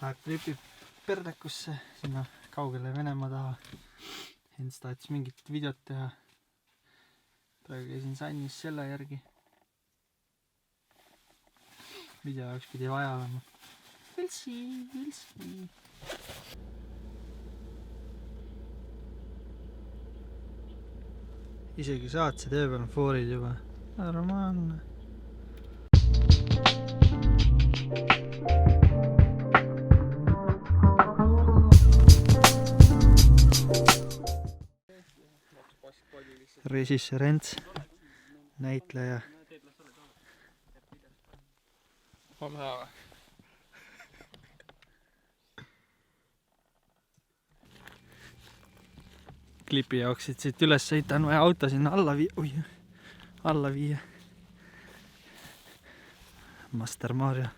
läheb tripib perdekusse sinna kaugele Venemaa taha. Hens tahtis mingit videot teha. Praegu käisin sannis selle järgi. Video jaoks pidi vaja olema. Vilsi. Isegi saatse töö peal on foorid juba. Normaalne. Režissöör Hents, näitleja. On hea või? Klipi jaoks, et siit üles sõita, on vaja auto sinna alla viia. Master Mario.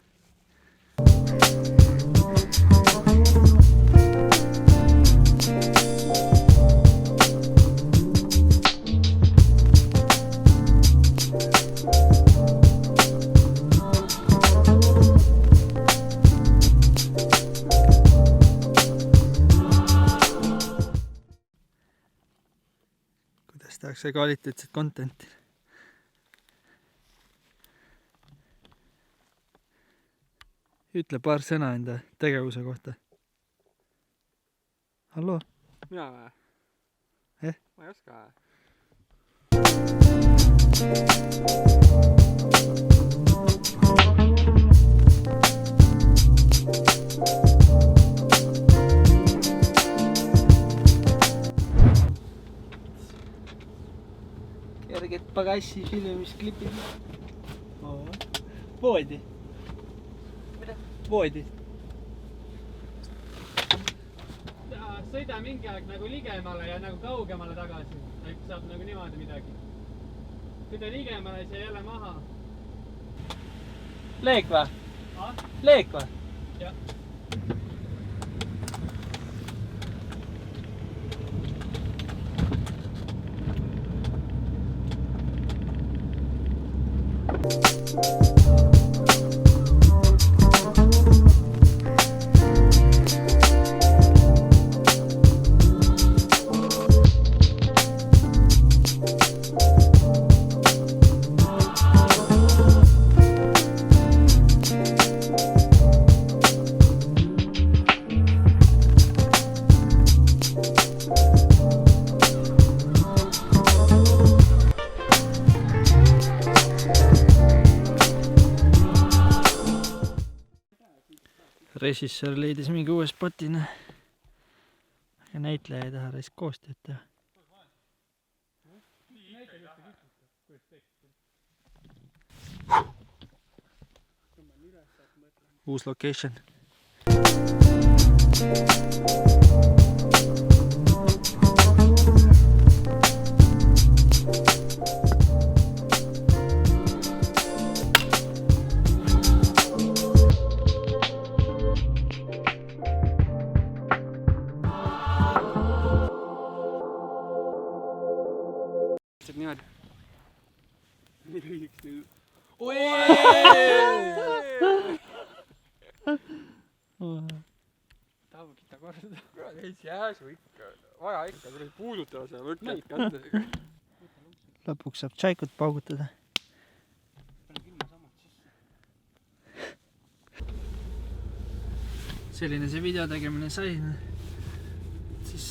Kuidas tehakse kvaliteetset contenti? Ütle paar sõna enda tegevuse kohta. Halloo? Mina või? Ma ei oska või? Kerget pagassi filmimisklipid. Voodi. Voodi. Sõida mingi aeg nagu ligemale ja nagu kaugemale tagasi. Saab nagu niimoodi midagi. Sõida ligemale, siis jälle maha. Leek või? Leek või? Jah. Režissöör leidis mingi uue spotina. Aga näitleja ei taha reis koostööd teha. Uus location. Niimoodi. Midagi üks nagu... Taavukita korda. Kurat, ei jääsu ikka. Vaja ikka, kui puudutada seda võtmeid kätte. Lõpuks saab tšaikut paugutada. Selline see video tegemine sai. Siis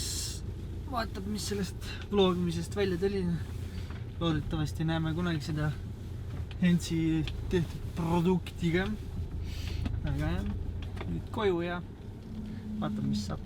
vaatab, mis sellest vlogimisest välja tuli. Loodetavasti näeme kunagi seda Hentsi tehtud produktiga. Aga jah, nüüd koju ja vaatab, mis saab.